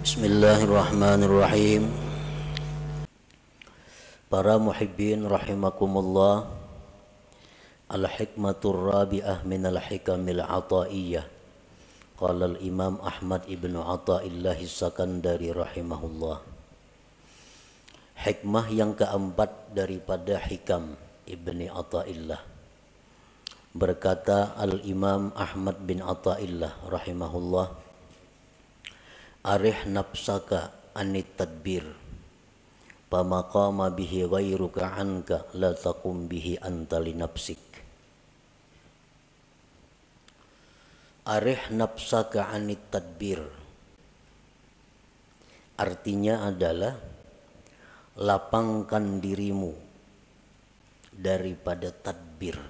Bismillahirrahmanirrahim. Para muhibbin rahimakumullah. Al-hikmatur rabi'ah minal hikamil ataiyah. Qala al-imam Ahmad ibnu Athaillah As-Sakandari rahimahullah. Hikmah yang keempat daripada hikam Ibni Athaillah. Berkata al-imam Ahmad bin Athaillah rahimahullah, arih nafsaka anit tadbir pamaqama bihi ghairuka anka la taqum bihi anta li nafsik. Arih nafsaka anit tadbir artinya adalah lapangkan dirimu daripada tadbir.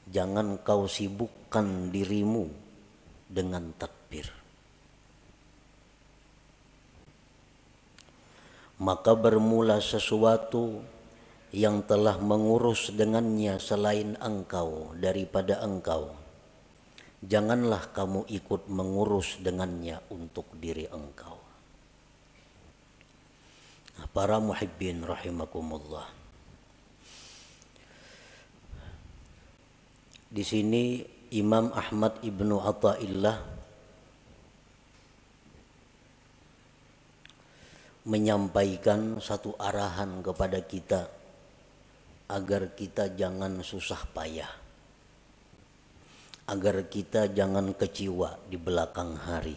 Jangan kau sibukkan dirimu dengan tadbir. Maka bermula sesuatu yang telah mengurus dengannya selain engkau daripada engkau. Janganlah kamu ikut mengurus dengannya untuk diri engkau. Nah, para muhibbin rahimakumullah. Di sini Imam Ahmad ibnu Athaillah menyampaikan satu arahan kepada kita agar kita jangan susah payah, agar kita jangan kecewa di belakang hari.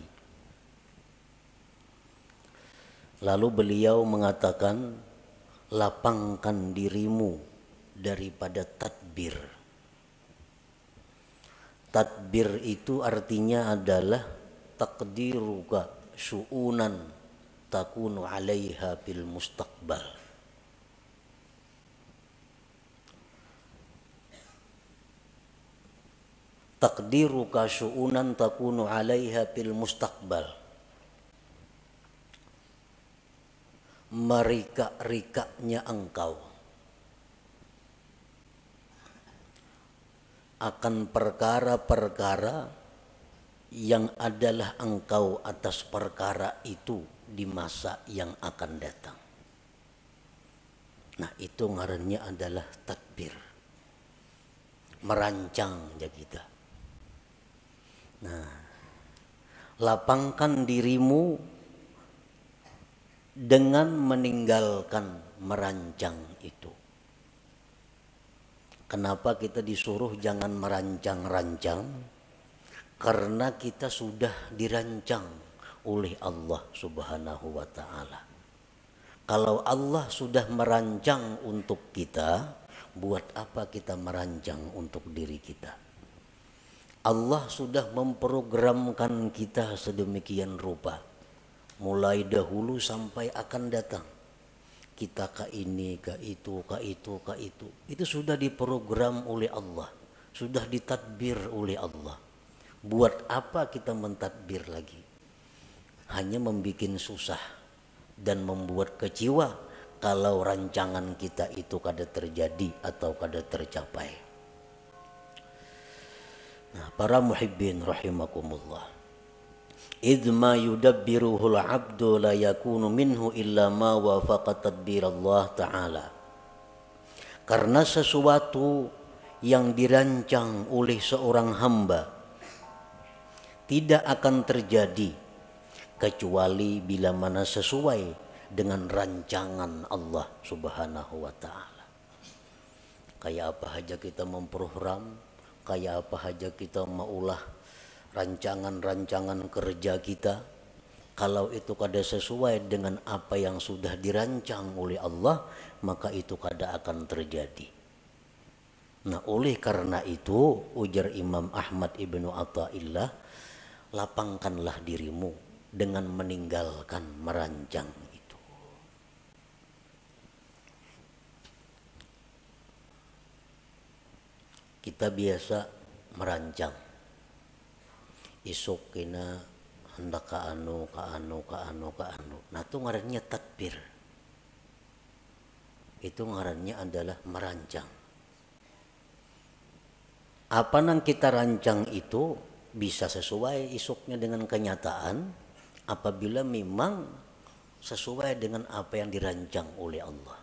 Lalu beliau mengatakan, lapangkan dirimu daripada tadbir. Tadbir itu artinya adalah taqdiruka syu'unan takunu 'alaiha fil mustaqbal. Taqdiruka syu'unan takunu 'alaiha fil mustaqbal. Merika-rikanya engkau akan perkara-perkara yang adalah engkau atas perkara itu di masa yang akan datang. Nah, itu ngarannya adalah tadbir. Merancang ya kita. Nah, lapangkan dirimu dengan meninggalkan merancang itu. Kenapa kita disuruh jangan merancang-rancang? Karena kita sudah dirancang oleh Allah Subhanahu wa ta'ala. Kalau Allah sudah merancang untuk kita, buat apa kita merancang untuk diri kita? Allah sudah memprogramkan kita sedemikian rupa, mulai dahulu sampai akan datang. Kita ke ini, ke itu, ke itu, ke itu. Itu sudah diprogram oleh Allah. Sudah ditadbir oleh Allah. Buat apa kita mentadbir lagi? Hanya membuat susah dan membuat kecewa kalau rancangan kita itu kada terjadi atau kada tercapai. Nah, para muhibbin rahimakumullah. Idh ma yudabbiruhul abdu la yakunu minhu illa ma wafaqa tadbir Allah Ta'ala. Karena sesuatu yang dirancang oleh seorang hamba tidak akan terjadi kecuali bila mana sesuai dengan rancangan Allah Subhanahu wa Ta'ala. Kayak apa saja kita memprogram, kayak apa saja kita maulah rancangan-rancangan kerja kita, kalau itu kada sesuai dengan apa yang sudah dirancang oleh Allah, maka itu kada akan terjadi. Nah, oleh karena itu ujar Imam Ahmad ibnu Athaillah, lapangkanlah dirimu dengan meninggalkan merancang itu. Kita biasa merancang. Isuk kena hendak ka anu. Nah, itu ngarannya tadbir. Itu ngarannya adalah merancang. Apa yang kita rancang itu bisa sesuai isuknya dengan kenyataan apabila memang sesuai dengan apa yang dirancang oleh Allah.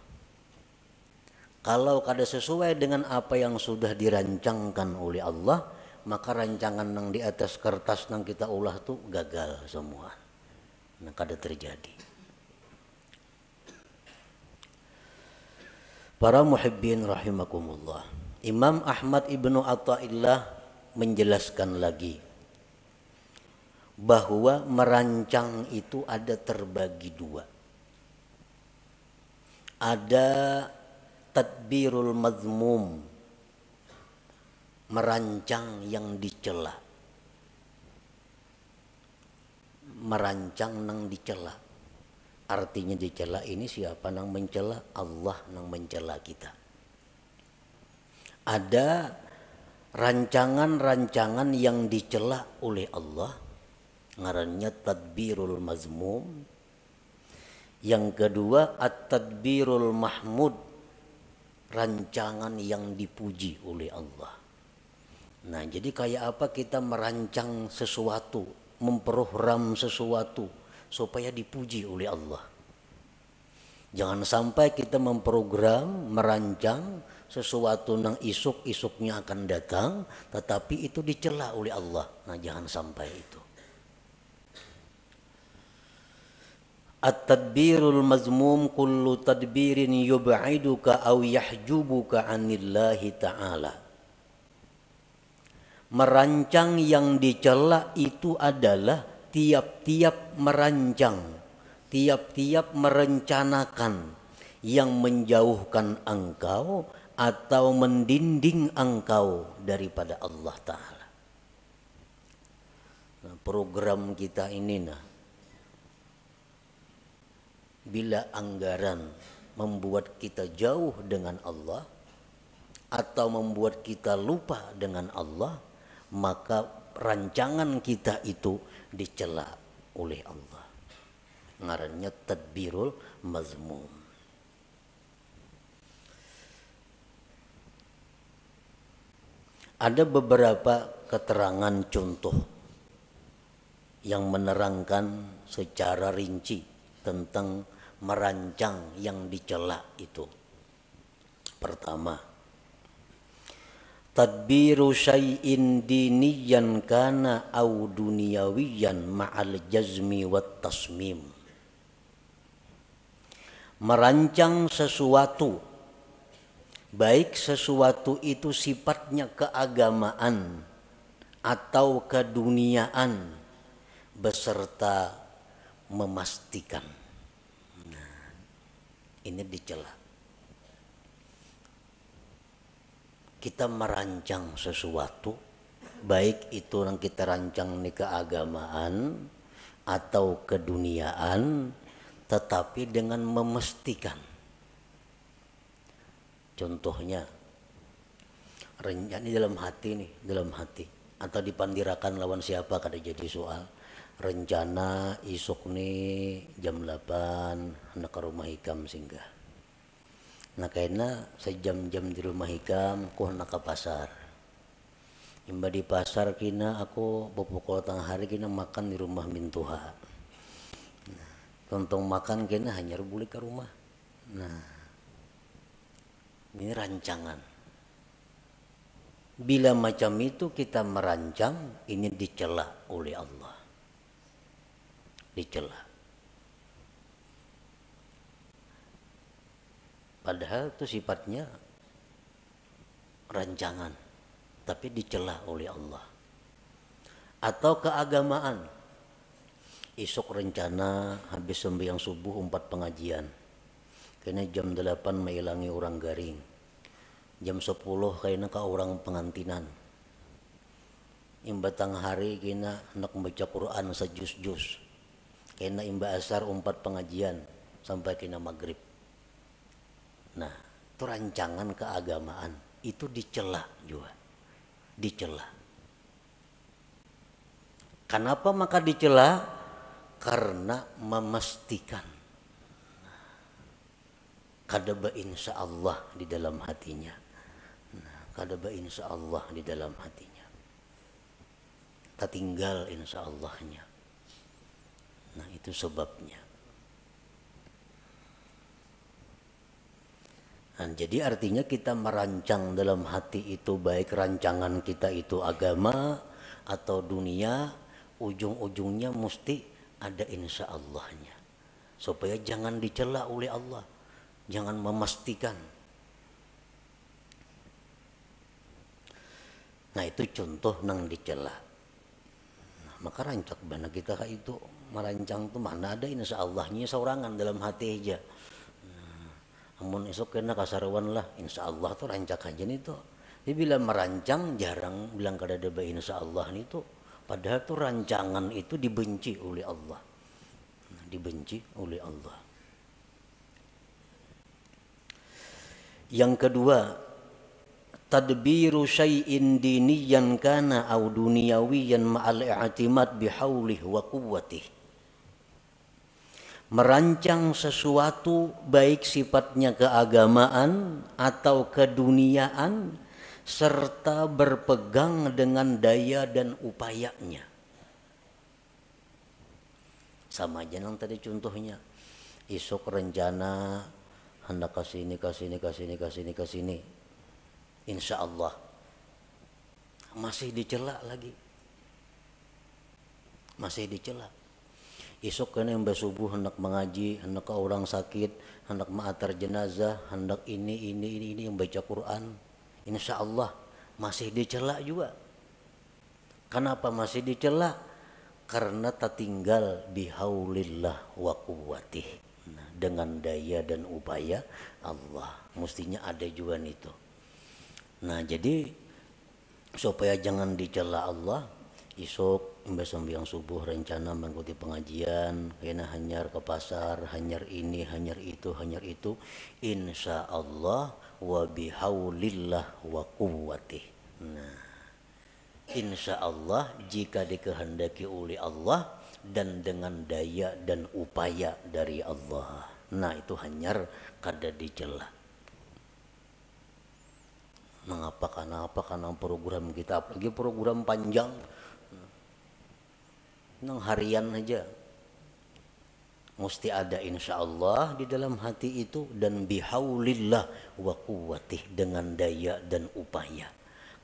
Kalau kada sesuai dengan apa yang sudah dirancangkan oleh Allah, maka rancangan yang di atas kertas yang kita ulah tuh gagal semua. Nah, kada terjadi. Para muhibbin rahimakumullah. Imam Ahmad ibnu Athaillah menjelaskan lagi bahwa merancang itu ada terbagi dua. Ada tadbirul mazmum, merancang yang dicela. Merancang yang dicela. Artinya dicela ini siapa yang mencela? Allah yang mencela kita. Ada rancangan-rancangan yang dicela oleh Allah, ngarannya tadbirul mazmum. Yang kedua at-tadbirul mahmud, rancangan yang dipuji oleh Allah. Nah, jadi kayak apa kita merancang sesuatu, memprogram sesuatu supaya dipuji oleh Allah. Jangan sampai kita memprogram, merancang sesuatu yang isuk-isuknya akan datang, tetapi itu dicela oleh Allah. Nah, jangan sampai itu. At-tadbirul mazmum kullu tadbirin yub'iduka aw yahjubuka 'anillahi ta'ala. Merancang yang dicela itu adalah tiap-tiap merancang, tiap-tiap merencanakan yang menjauhkan engkau atau mendinding engkau daripada Allah Ta'ala. Nah, program kita ini bila anggaran membuat kita jauh dengan Allah atau membuat kita lupa dengan Allah, maka rancangan kita itu dicela oleh Allah. Ngarannya tadbirul mazmum. Ada beberapa keterangan contoh yang menerangkan secara rinci tentang merancang yang dicela itu. Pertama, tadbiru syai'in diniyan kana au duniyawiyan ma'al jazmi wat tasmim. Merancang sesuatu, baik sesuatu itu sifatnya keagamaan atau keduniaan, beserta memastikan. Nah, ini dicela. Kita merancang sesuatu, baik itu yang kita rancang di keagamaan atau keduniaan, tetapi dengan memastikan. Contohnya, rencana dalam hati nih, dalam hati, atau dipandirakan lawan siapa kada jadi soal. Rencana isuk nih jam 8 nak ke rumah hikam singgah. Nah, karena sejam-jam di rumah hikam aku nak ke pasar. Imba di pasar kina aku bopokol tengah hari kina makan di rumah mintuha. Nah, tontong makan kina hanya boleh ke rumah. Nah, ini rancangan. Bila macam itu kita merancang, ini dicela oleh Allah. Dicela. Padahal itu sifatnya rancangan, tapi dicela oleh Allah. Atau keagamaan. Esok rencana habis sembahyang subuh 4 pengajian. Kayaknya jam 8 mailangi orang garing. Jam 10 kayaknya ke orang pengantinan. Imba tengah hari kayaknya hendak membaca Quran sejus-jus. Kayaknya imba asar 4 pengajian sampai kena maghrib. Nah, itu rancangan keagamaan. Itu dicela juga. Dicela. Kenapa maka dicela? Karena memastikan. Kadaba insya Allah di dalam hatinya. Kadaba insya Allah di dalam hatinya. tertinggal insya Allahnya. Nah itu sebabnya. Nah, jadi artinya kita merancang dalam hati itu, baik rancangan kita itu agama atau dunia, ujung-ujungnya mesti ada insya Allahnya. Supaya jangan dicela oleh Allah, jangan memastikan. Nah itu contoh nang dicela. Nah, maka rancak bana kita itu merancang tuh mana ada insya Allahnya seorangan dalam hati aja. Amun esok kena kasarawan lah, insya Allah tuh rancak aja nih tuh. Dia bilang merancang jarang bilang kada ada insya Allah nih tuh. Padahal tuh rancangan itu dibenci oleh Allah. Dibenci oleh Allah. Yang kedua, tadbiru syai'in diniyan kana au duniyawiyan ma'al i'timad bihaulih wa quwwatih. Merancang sesuatu baik sifatnya keagamaan atau keduniaan serta berpegang dengan daya dan upayanya. Sama aja nang tadi contohnya. Isok rencana hendak kasini. Insya Allah masih dicela lagi. Masih dicela. Isok kena yang bersubuh hendak mengaji, hendak ke orang sakit, hendak ma'atar jenazah, hendak ini yang baca Quran. Insya Allah masih dicela juga. Kenapa masih dicela? Karena tertinggal bihaulillah wa quwwatih. Nah, dengan daya dan upaya Allah. Mestinya ada juga itu. Nah jadi supaya jangan dicela Allah, isok sembahyang subuh rencana mengikuti pengajian, kena hanyar ke pasar, hanyar ini, hanyar itu, insya Allah wa bihaulillah wa quwwatih. Nah, insya Allah jika dikehendaki oleh Allah dan dengan daya dan upaya dari Allah. Nah itu hanyar kada dicela. Mengapa karena program kita, apalagi program panjang, nang harian aja mesti ada insya Allah di dalam hati itu dan bihaulillah wa quwwatih dengan daya dan upaya.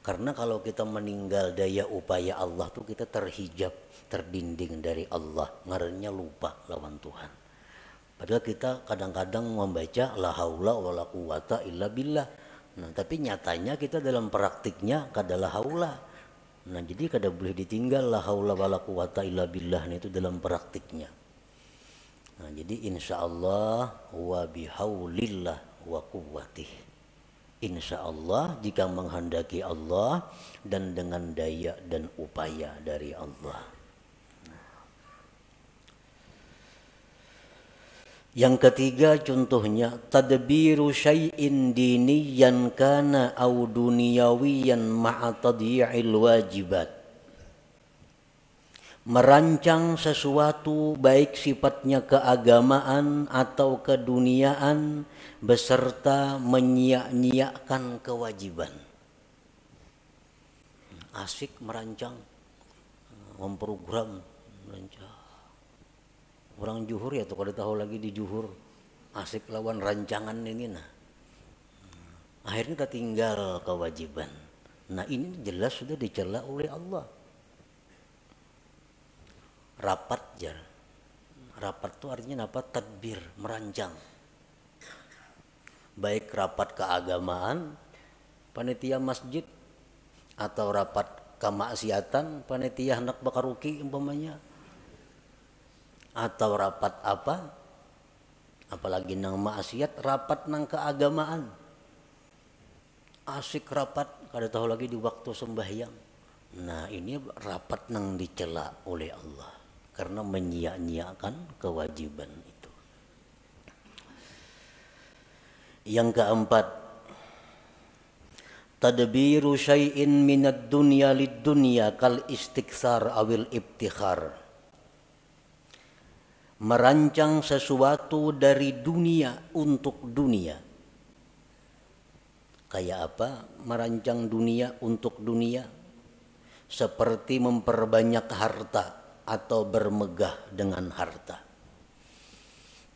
Karena kalau kita meninggal daya upaya Allah tuh kita terhijab, terdinding dari Allah, ngarannya lupa lawan Tuhan. Padahal kita kadang-kadang membaca la haula wala quwata illa billah. Nah, tapi nyatanya kita dalam praktiknya kada la haula. Nah, jadi kada boleh ditinggal la haula wala quwata illa billah itu dalam praktiknya. Nah, jadi insya Allah wa bihaulillah wa quwwatih. Insya Allah jika menghendaki Allah dan dengan daya dan upaya dari Allah. Yang ketiga contohnya tadbiru syai'in diniyan kana au duniyawiyan ma'a tadyi'il wajibat. Merancang sesuatu baik sifatnya keagamaan atau keduniaan beserta menyia-nyiakan kewajiban. Asik merancang, memprogram, merancang. Orang juhur ya tuh kada tahu lagi di juhur asik lawan rancangan ini nah. Akhirnya tertinggal kewajiban. Nah ini jelas sudah dicela oleh Allah. Rapat jar. Rapat itu artinya apa? Tadbir, merancang. Baik rapat keagamaan, panitia masjid, atau rapat kemaksiatan, panitia hendak bakaruki umpamanya. Atau rapat apa, apalagi nang maksiat, rapat nang keagamaan, asik rapat kada tahu lagi di waktu sembahyang. Nah ini rapat nang dicela oleh Allah karena menyia-nyiakan kewajiban itu. Yang keempat, tadbiru syai'in minad dunya lid dunya kal istikthar awil ibtikhar. Merancang sesuatu dari dunia untuk dunia. Kayak apa? Merancang dunia untuk dunia. seperti memperbanyak harta atau bermegah dengan harta.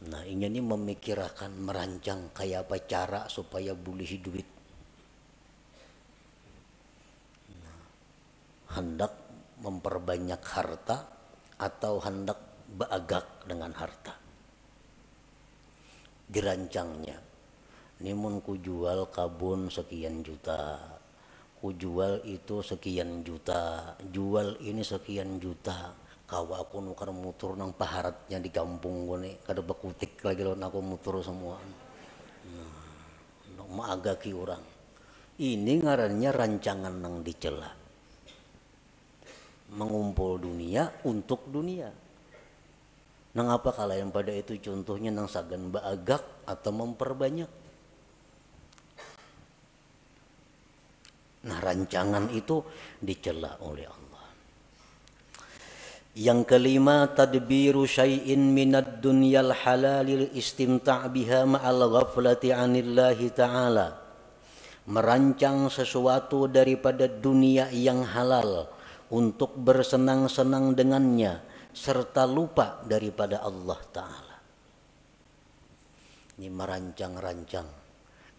Nah, ini memikirkan, merancang kayak apa cara supaya boleh duit. Nah, hendak memperbanyak harta atau hendak beagak dengan harta. Dirancangnya. Ini mun ku jual kabun sekian juta, ku jual itu sekian juta, jual ini sekian juta. Kawa aku nukar mutur nang paharatnya di kampung gue nih, kada bekutik lagi lawan aku mutur semua. Nah, maagaki orang. Ini ngarannya rancangan nang dicela. Mengumpul dunia untuk dunia. Nang apa kalian pada itu contohnya nang sagan baagak atau memperbanyak. Nah, rancangan itu dicela oleh Allah. Yang kelima, tadbiru syai'in minad dunyal halalil istimta' biha ma'al ghaflati 'anillahi ta'ala. Merancang sesuatu daripada dunia yang halal untuk bersenang-senang dengannya serta lupa daripada Allah Ta'ala. Ini merancang-rancang.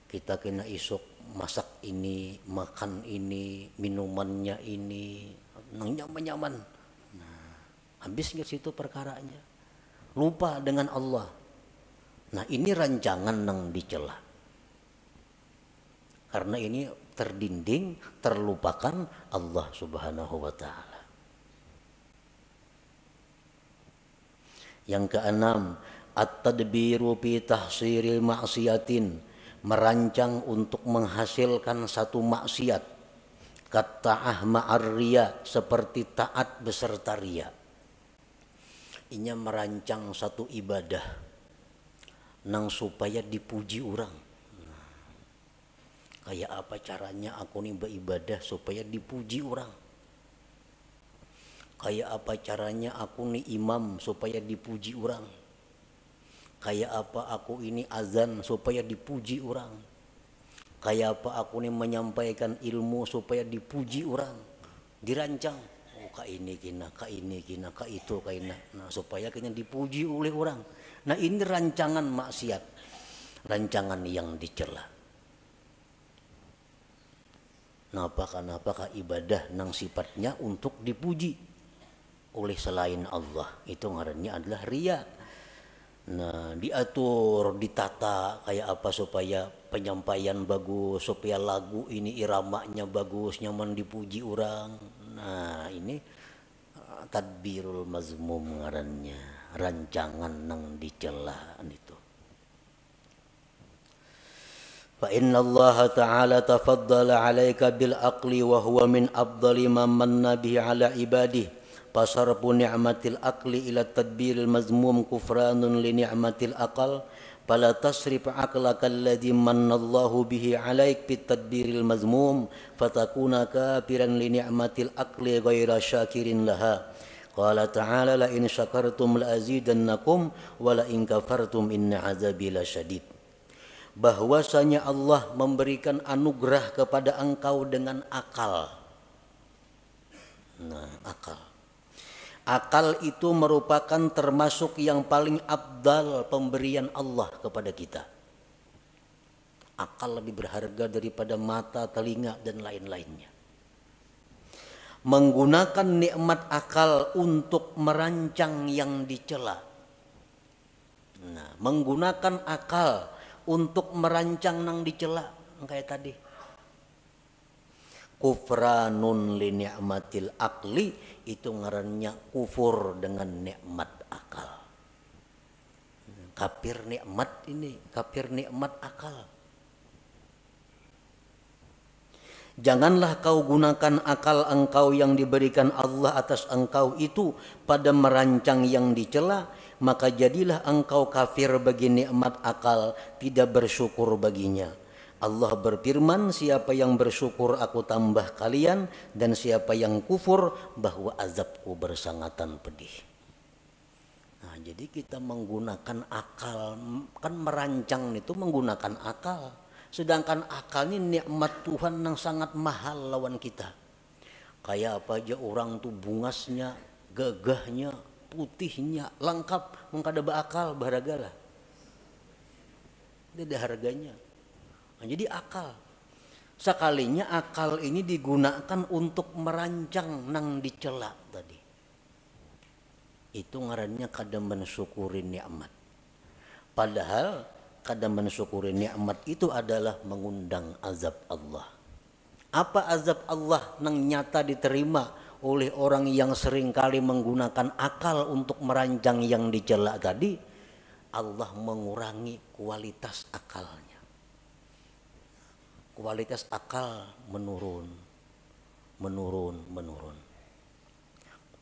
Kita kena isuk masak ini, makan ini, minumannya ini, nyaman-nyaman. Habis ke situ perkaranya. Lupa dengan Allah. Nah, ini rancangan yang dicela. Karena ini terdinding, terlupakan Allah Subhanahu wa taala. Yang keenam, at-tadbiru fi tahsiril ma'siyatin, merancang untuk menghasilkan satu maksiat. Katta'ah ma'ar riya, seperti taat beserta riya. Inya merancang satu ibadah nang supaya dipuji orang. Kayak apa caranya aku nih beribadah supaya dipuji orang? Kayak apa caranya aku nih imam supaya dipuji orang? Kayak apa aku ini azan supaya dipuji orang? Kayak apa aku nih menyampaikan ilmu supaya dipuji orang? Dirancang. Ka ini kina, ka ini kina, ka itu kina. Nah, supaya kena dipuji oleh orang. Nah, ini rancangan maksiat. Rancangan yang dicela. Kenapa ibadah nang sifatnya untuk dipuji oleh selain Allah. Itu ngarannya adalah riya. Nah, diatur, ditata kayak apa supaya penyampaian bagus, supaya lagu ini iramanya bagus, nyaman dipuji orang. Nah, ini tadbirul mazmum ngarannya, rancangan nang dicela itu. Fa inna Allah ta'ala tafaddala 'alaika bil aqli wa huwa min afdali ma manna bihi 'ala ibadihi. Fasarfu ni'matil aqli ila tadbiril mazmum kufranun li ni'matil aqal. Fala tasrif aqlaka alladhi mannallahu bihi 'alaik bit tadbiril mazmum fatakuna kafiran li ni'matil aqli ghaira syakirin laha. Qala ta'ala la in syakartum la azidannakum wa la in kafartum inna 'adzabi lasyadid. Bahwasanya Allah memberikan anugerah kepada engkau dengan akal. Nah, akal. Akal itu merupakan termasuk yang paling afdal pemberian Allah kepada kita. Akal lebih berharga daripada mata, telinga, dan lain-lainnya. Menggunakan nikmat akal untuk merancang yang dicela. Nah, menggunakan akal untuk merancang yang dicela. Kayak tadi. Kufranun li ni'matil akli, itu ngarannya kufur dengan nikmat akal. Kafir nikmat ini, kafir nikmat akal. Janganlah kau gunakan akal engkau yang diberikan Allah atas engkau itu pada merancang yang dicela, maka jadilah engkau kafir bagi nikmat akal, tidak bersyukur baginya. Allah berfirman, siapa yang bersyukur aku tambah kalian, dan siapa yang kufur bahwa azabku bersangatan pedih. Nah, jadi kita menggunakan akal, kan merancang itu menggunakan akal. Sedangkan akal ini nikmat Tuhan yang sangat mahal lawan kita. Kayak apa aja orang tuh bungasnya, gagahnya, putihnya, lengkap, mengkada bakal baragalah. Dia ada harganya. Nah, jadi akal. Sekalinya akal ini digunakan untuk merancang nang dicela tadi. Itu ngarannya kada mensyukuri nikmat. Padahal kada mensyukuri nikmat itu adalah mengundang azab Allah. Apa azab Allah nang nyata diterima oleh orang yang seringkali menggunakan akal untuk merancang yang dicela tadi? Allah mengurangi kualitas akalnya. Kualitas akal menurun.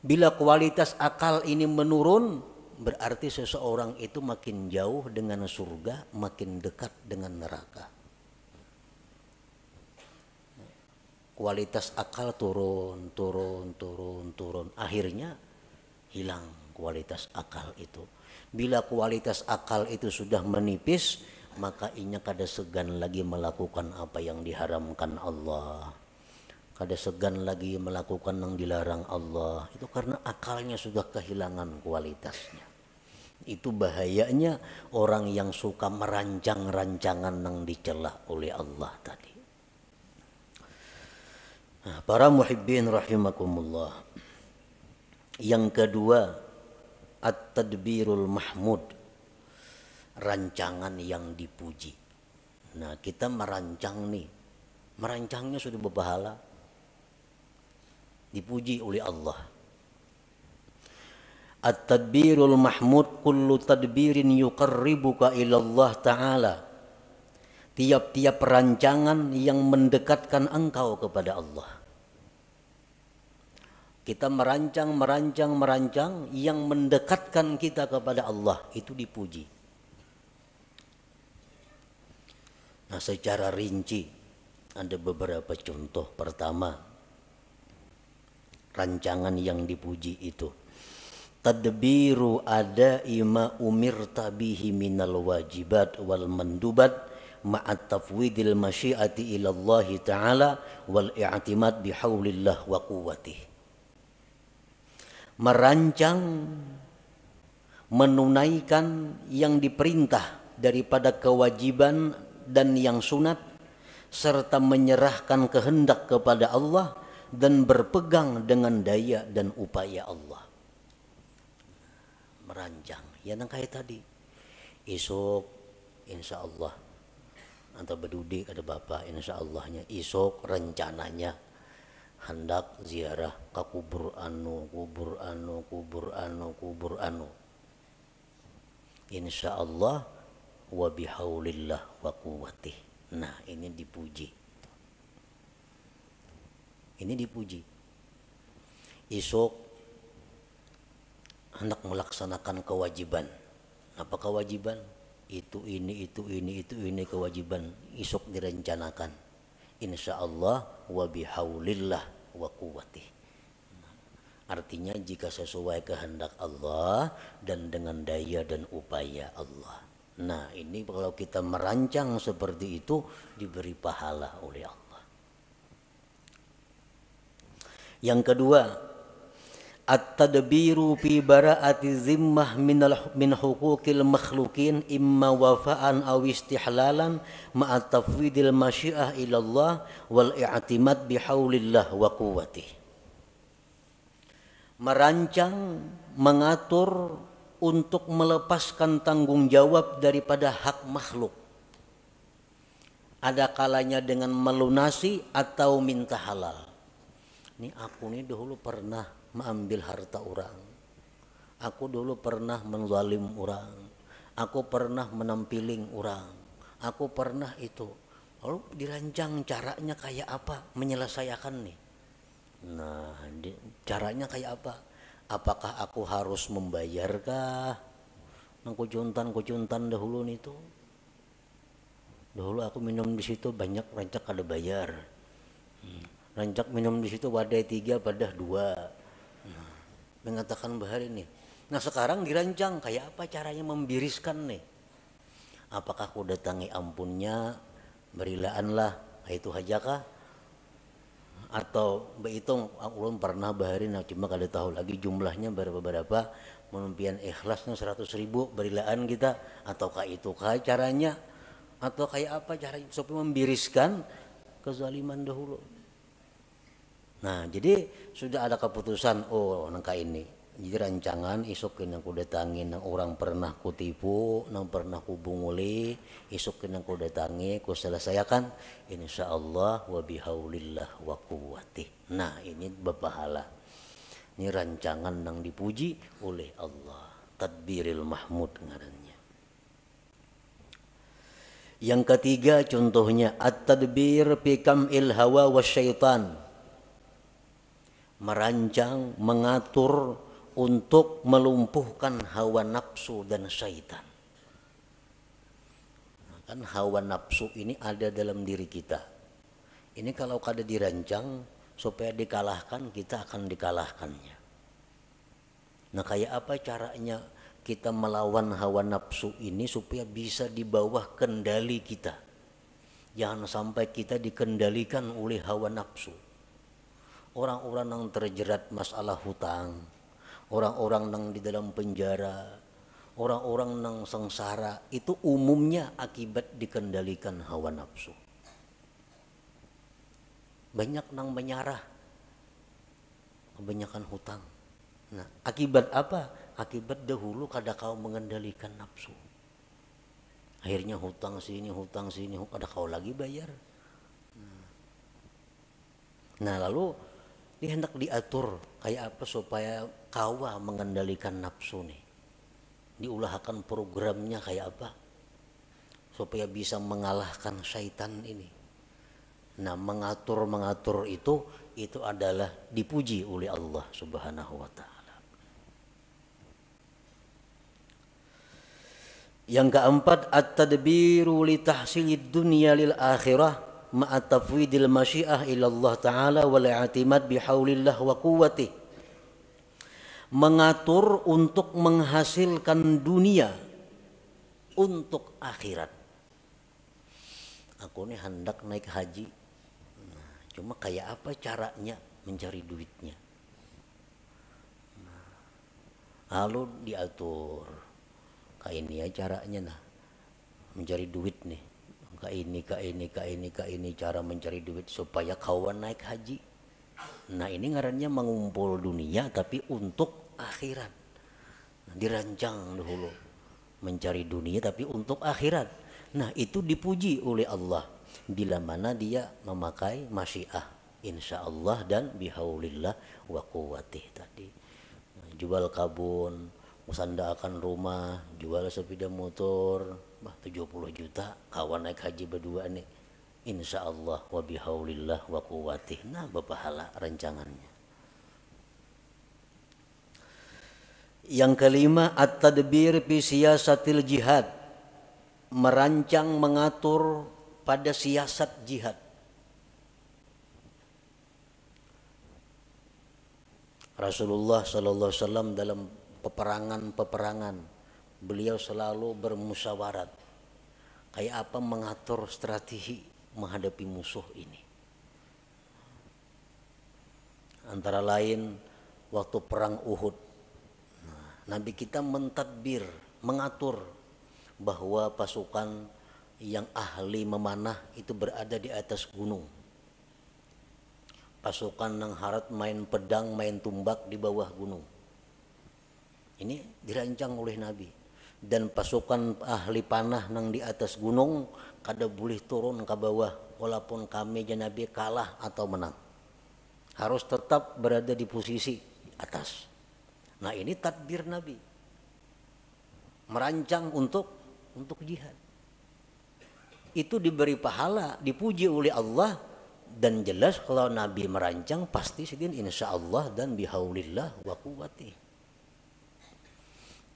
Bila kualitas akal ini menurun, berarti seseorang itu makin jauh dengan surga, makin dekat dengan neraka. Kualitas akal turun. Akhirnya hilang kualitas akal itu. Bila kualitas akal itu sudah menipis, maka inya kada segan lagi melakukan apa yang diharamkan Allah. Kada segan lagi melakukan yang dilarang Allah. Itu karena akalnya sudah kehilangan kualitasnya. Itu bahayanya orang yang suka merancang rancangan yang dicela oleh Allah tadi. Nah, para muhibbin rahimakumullah. Yang kedua, at-tadbirul mahmud. Rancangan yang dipuji. Nah, kita merancang nih. Merancangnya sudah berpahala. Dipuji oleh Allah. At-tadbirul mahmud kullu tadbirin yuqarribuka ila Allah Ta'ala. Tiap-tiap rancangan yang mendekatkan engkau kepada Allah. Kita merancang yang mendekatkan kita kepada Allah, itu dipuji. Nah, secara rinci ada beberapa contoh. Pertama, rancangan yang dipuji itu tadbiru ada ima umirta bihi minal wajibat wal mandubat ma'at tafwidil masyiati ila Allah Ta'ala wal i'timad bihaulillah wa quwwatih. Merancang, menunaikan yang diperintah daripada kewajiban dan yang sunat, serta menyerahkan kehendak kepada Allah dan berpegang dengan daya dan upaya Allah. Merancang, ya nang kayak tadi. Esok insya Allah atau berdudik ada bapak, insya Allahnya esok rencananya hendak ziarah ke kubur anu. Insya Allah wa bihaulillah wa quwwatih. Nah, ini dipuji. Esok hendak melaksanakan kewajiban. Apa kewajiban? Itu ini kewajiban. Esok direncanakan. Insya Allah wa bihaulillah wa quwwatih. Artinya jika sesuai kehendak Allah dan dengan daya dan upaya Allah. Nah, ini kalau kita merancang seperti itu diberi pahala oleh Allah. Yang kedua, at-tadbiru fi bara'ati zimmah min huquqil makhlukin imma wafa'an aw istihlalan ma'a tafwidil masyiah ila Allah wal i'timad bihaulillah wa quwwatih. Merancang, mengatur untuk melepaskan tanggung jawab daripada hak makhluk. Ada kalanya dengan melunasi atau minta halal. Ini aku nih dahulu pernah mengambil harta orang. Aku dulu pernah menzalim orang. Aku pernah menampiling orang. Aku pernah itu. Lalu dirancang caranya kayak apa menyelesaikan nih. Nah, caranya kayak apa? Apakah aku harus membayarkah? Nang kucuntan dahulu nih tuh. Dahulu aku minum di situ banyak rancak ada bayar. Rancak minum di situ wadai 3 padah 2. Mengatakan bahari nih. Nah, sekarang dirancang kayak apa caranya membiriskan nih. Apakah aku datangi ampunnya, berilaanlah, itu hajakah? atau berhitung ulun pernah bahari nah cuma kada tahu lagi jumlahnya berapa menumpian ikhlasnya 100.000 berilaan kita ataukah itu kah caranya atau kayak apa caranya supaya membiriskan kezaliman dahulu. Nah jadi sudah ada keputusan oh nangka ini jadi rancangan isokin yang ku datangin nang orang pernah ku tipu nang pernah ku bunguli isokin yang ku datangi ku selesaikan insyaallah wa bihaulillah wa quwwatih. Nah ini berpahala, ini rancangan nang dipuji oleh Allah, tadbiril mahmud ngarannya. Yang ketiga contohnya at-tadbir fi kam'il hawa wasyaitan, merancang mengatur untuk melumpuhkan hawa nafsu dan syaitan. Nah, kan hawa nafsu ini ada dalam diri kita. Ini kalau kada dirancang supaya dikalahkan, kita akan dikalahkannya. Nah, kayak apa caranya kita melawan hawa nafsu ini supaya bisa di bawah kendali kita? Jangan sampai kita dikendalikan oleh hawa nafsu. Orang-orang yang terjerat masalah hutang, orang-orang yang di dalam penjara, orang-orang yang sengsara itu umumnya akibat dikendalikan hawa nafsu. Banyak yang menyarah, kebanyakan hutang. Nah, akibat apa? Akibat dahulu kada kau mengendalikan nafsu. Akhirnya hutang sini, kada kau lagi bayar. Nah, lalu ini hendak diatur kayak apa supaya kawa mengendalikan nafsu nih. Diulahkan programnya kayak apa supaya bisa mengalahkan syaitan ini. Nah, mengatur itu adalah dipuji oleh Allah Subhanahu wa taala. Yang keempat at-tadbiru li tahsilid dunya lil akhirah ma'a tafwidil masyiah ila Allah taala wal i'timad bihaulillah wa quwwatih. Mengatur untuk menghasilkan dunia untuk akhirat. Aku ini hendak naik haji. Nah, cuma kayak apa caranya mencari duitnya? Nah, lalu diatur. Kayak ini ya caranya nah. Mencari duit nih. Ka ini cara mencari duit supaya kawan naik haji. Nah, ini ngarannya mengumpul dunia tapi untuk akhirat. Nah, dirancang dahulu mencari dunia tapi untuk akhirat. Nah, itu dipuji oleh Allah bila mana dia memakai masyiah insyaallah dan bihaulillah wa quwwatih tadi. Nah, jual kabun, musandakan rumah, jual sepeda motor, 70 juta kawan naik haji berdua nih. Insyaallah wa bihaulillah wa quwwatih. Nah, berpahala rancangannya. Yang kelima at-tadbir fi siyasatil jihad, merancang mengatur pada siasat jihad. Rasulullah sallallahu alaihi wasallam dalam peperangan beliau selalu bermusyawarat kayak apa mengatur strategi menghadapi musuh ini. Antara lain waktu perang Uhud, Nabi kita mentadbir, mengatur bahwa pasukan yang ahli memanah itu berada di atas gunung. Pasukan yang harat main pedang, main tumbak di bawah gunung. Ini dirancang oleh Nabi. Dan pasukan ahli panah yang di atas gunung kada boleh turun ke bawah walaupun kami dan Nabi kalah atau menang. Harus tetap berada di posisi atas. Nah, ini tadbir Nabi. Merancang untuk jihad. Itu diberi pahala, dipuji oleh Allah, dan jelas kalau Nabi merancang pasti sedin insyaallah dan bihaulillah wa quwwatih.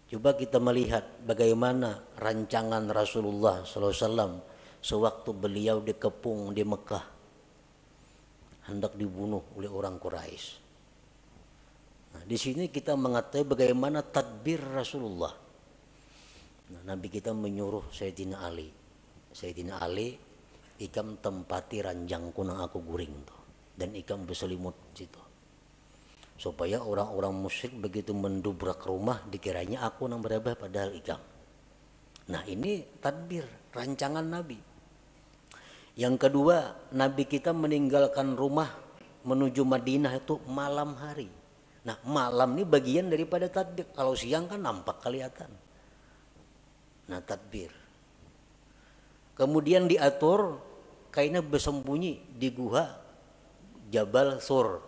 Coba kita melihat bagaimana rancangan Rasulullah SAW sewaktu beliau dikepung di Mekah, hendak dibunuh oleh orang Quraisy. Nah, di sini kita mengetahui bagaimana tadbir Rasulullah. Nah, Nabi kita menyuruh Sayyidina Ali, ikam tempati ranjangku nang aku guring tuh. dan ikan berselimut situ. Supaya orang-orang musyrik begitu mendubrak rumah dikiranya aku nang berabah padahal ikan. Nah ini tadbir, rancangan Nabi. Yang kedua, Nabi kita meninggalkan rumah menuju Madinah itu malam hari. Nah malam ini bagian daripada tadbir. Kalau siang kan nampak kelihatan. Nah tadbir. Kemudian diatur kainnya bersembunyi di guha Jabal Sur.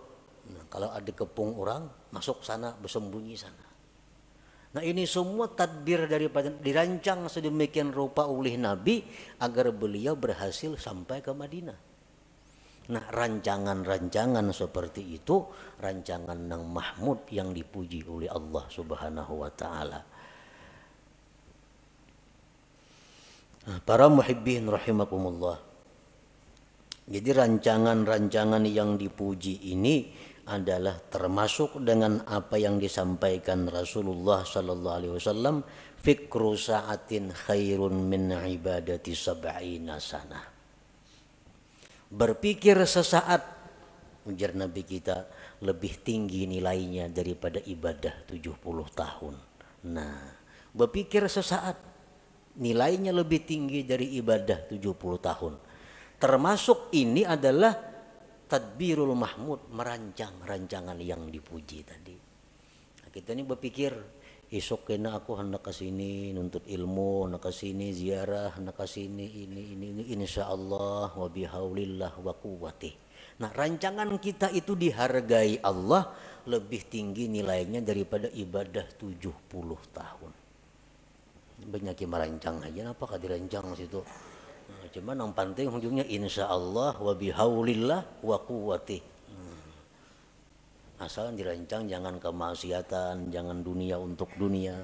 Nah, kalau ada kepung orang masuk sana bersembunyi sana. Nah ini semua tadbir daripada dirancang sedemikian rupa oleh Nabi agar beliau berhasil sampai ke Madinah. Nah rancangan-rancangan seperti itu rancangan yang mahmud yang dipuji oleh Allah Subhanahu wa taala. Nah, para muhibbin rahimakumullah. Jadi rancangan-rancangan yang dipuji ini adalah termasuk dengan apa yang disampaikan Rasulullah sallallahu alaihi wasallam, fikru sa'atin khairun min ibadati sab'ina sanah. Berpikir sesaat, ujar Nabi kita, lebih tinggi nilainya daripada ibadah 70 tahun. Nah, berpikir sesaat nilainya lebih tinggi dari ibadah 70 tahun. Termasuk ini adalah tadbirul mahmud, merancang rancangan yang dipuji tadi. Nah, kita ini berpikir esok kena aku hendak ke sini nuntut ilmu, hendak ke sini ziarah, hendak ke sini ini insyaallah wa bihaulillah wa quwwatih. Nah, rancangan kita itu dihargai Allah lebih tinggi nilainya daripada ibadah 70 tahun. Banyak yang merancang aja, apakah dirancang situ? Nah, cuman yang penting ujungnya insyaallah wa bihaulillah wa quwwatih. Asal dirancang jangan kemaksiatan, jangan dunia untuk dunia.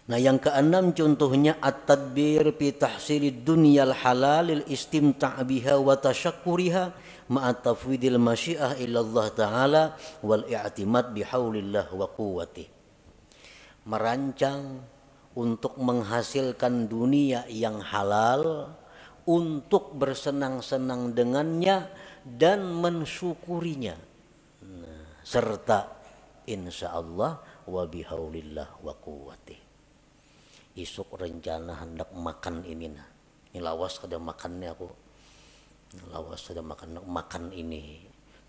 Nah yang keenam contohnya at-tadbir fi tahsilid dunyal halalil istimta' biha wa tasyakkuriha ma'a tafwidil masyiah ila Allah Ta'ala wal i'timad bihaulillah wa quwwatih. Merancang untuk menghasilkan dunia yang halal, untuk bersenang-senang dengannya dan mensyukurinya. Nah, serta insyaallah wa bihaulillah wa quwwatih. Isuk rencana hendak makan ini nah. Ini lawas kada makannya aku. Lawas kada makan ini.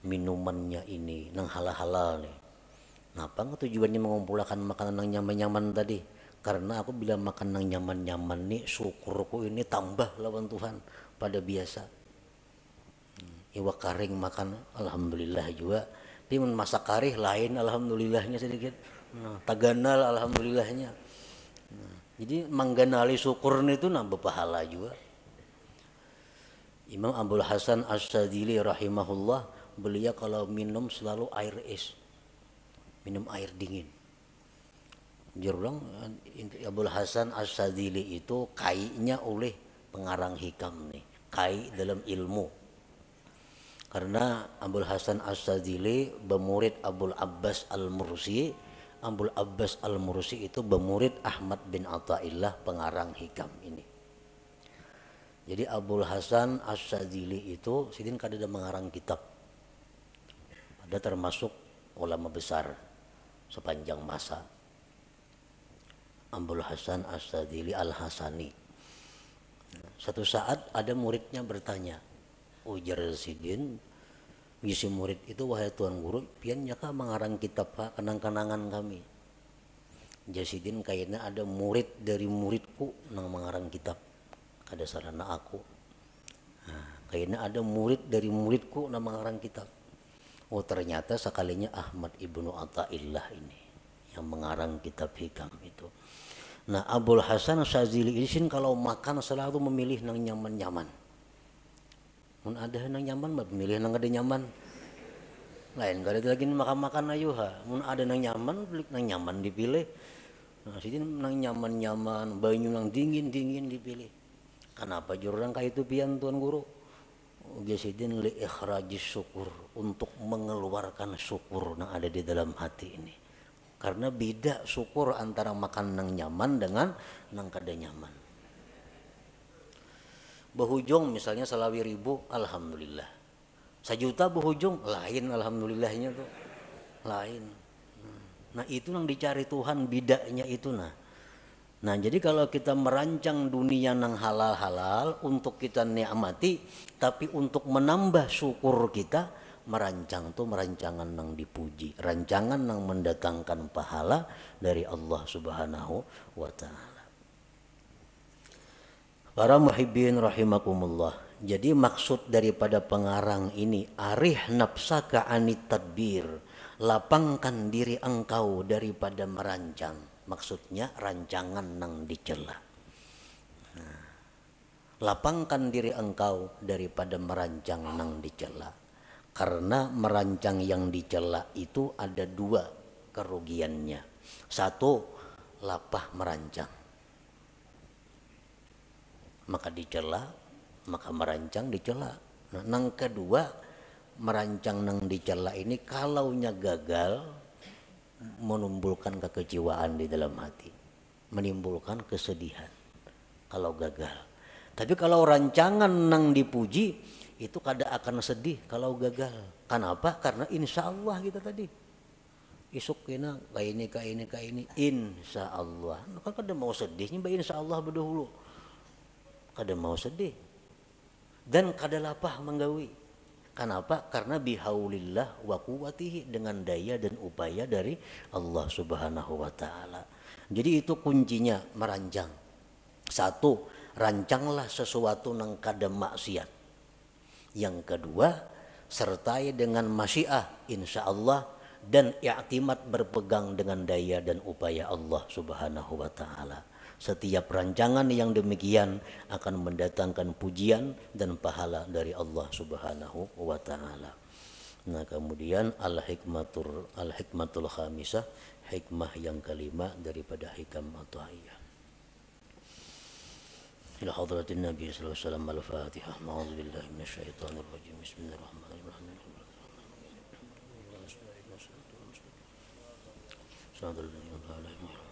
Minumannya ini nang halal-halal nih. Napa tujuannya mengumpulkan makanan yang nyaman-nyaman tadi? Karena aku bila makan yang nyaman-nyaman nih syukurku ini tambah lawan Tuhan pada biasa. Iwa karing makan alhamdulillah juga. Tapi masak karih lain alhamdulillahnya sedikit. Nah, taganal alhamdulillahnya. Nah, jadi mangganali syukur itu nambah pahala juga. Imam Abdul Hasan As-Sadzili rahimahullah, beliau kalau minum selalu air es. Minum air dingin. Jurang Abdul Hasan As-Sadzili itu kainya oleh pengarang hikam nih. Kai dalam ilmu. Karena Abdul Hasan As-Sadzili bermurid Abdul Abbas Al-Mursi. Abdul Abbas Al-Mursi itu bermurid Ahmad bin Athaillah pengarang hikam ini. Jadi Abdul Hasan As-Sadzili itu sidin kada mengarang kitab. Ada termasuk ulama besar sepanjang masa. Abdul Hasan As-Sadzili Al-Hasani. Satu saat ada muridnya bertanya, ujar sidin, ngisi murid itu wahai tuan guru, pian nyaka mengarang kitab Pak kenang-kenangan kami. Jasidin kayaknya ada murid dari muridku nang mengarang kitab. Kada sarana aku. Nah, kayaknya ada murid dari muridku nang mengarang kitab. Oh ternyata sekalinya Ahmad ibnu Athaillah ini yang mengarang kitab hikam itu. Nah Abdul Hasan As-Sadzili ini kalau makan selalu memilih nang nyaman-nyaman. Mun ada nang nyaman mah memilih nang ada nyaman. Lain kada lagi makan-makan ayo ha. Mun ada nang nyaman, beli nang nyaman dipilih. Nah sini nang nyaman-nyaman, banyu nang dingin-dingin dipilih. Kenapa jurang kayak itu pian tuan guru? Biasidin li ikhrajis syukur, untuk mengeluarkan syukur yang ada di dalam hati ini. Karena beda syukur antara makan nang nyaman dengan nang kada nyaman. Berhujung misalnya selawi ribu, alhamdulillah. 1 juta berhujung, lain alhamdulillahnya tuh, lain. Nah itu yang dicari Tuhan, bidaknya itu nah. Nah jadi kalau kita merancang dunia yang halal-halal untuk kita nikmati, tapi untuk menambah syukur kita, merancang tuh merancangan yang dipuji, rancangan yang mendatangkan pahala dari Allah Subhanahu wa Ta'ala. Para muhibbin rahimakumullah. Jadi maksud daripada pengarang ini, arih nafsaka anit tadbir, lapangkan diri engkau daripada merancang. Maksudnya rancangan nang dicela. Nah, lapangkan diri engkau daripada merancang nang dicela. Karena merancang yang dicela itu ada 2 kerugiannya. 1, lapah merancang. Maka dicela, maka merancang dicela. Nah, yang kedua, merancang nang dicela ini kalaunya gagal, menimbulkan kekecewaan di dalam hati, menimbulkan kesedihan kalau gagal. Tapi kalau rancangan nang dipuji itu kada akan sedih kalau gagal. Kenapa? Karena insya Allah kita tadi isuk kena kayak ini insya Allah. Maka kada mau sedihnya, insya Allah berdahulu. Kada mau sedih dan kada lapah menggawi. Kenapa? Karena bihaulillah wa quwwatihi, dengan daya dan upaya dari Allah Subhanahu wa Ta'ala. Jadi itu kuncinya merancang. 1, rancanglah sesuatu nang kada maksiat. Yang kedua, sertai dengan masyiah insya Allah dan i'timad berpegang dengan daya dan upaya Allah Subhanahu wa Ta'ala. Setiap rancangan yang demikian akan mendatangkan pujian dan pahala dari Allah Subhanahu wa Ta'ala. Nah kemudian al-hikmatul khamisah, hikmah yang kelima daripada hikam at-tahiyyah. Ila hadratin Nabi sallallahu alaihi wasallam, al-Fatihah. A'udzu billahi minasyaitonir rajim. Bismillahirrahmanirrahim. Bismillahirrahmanirrahim.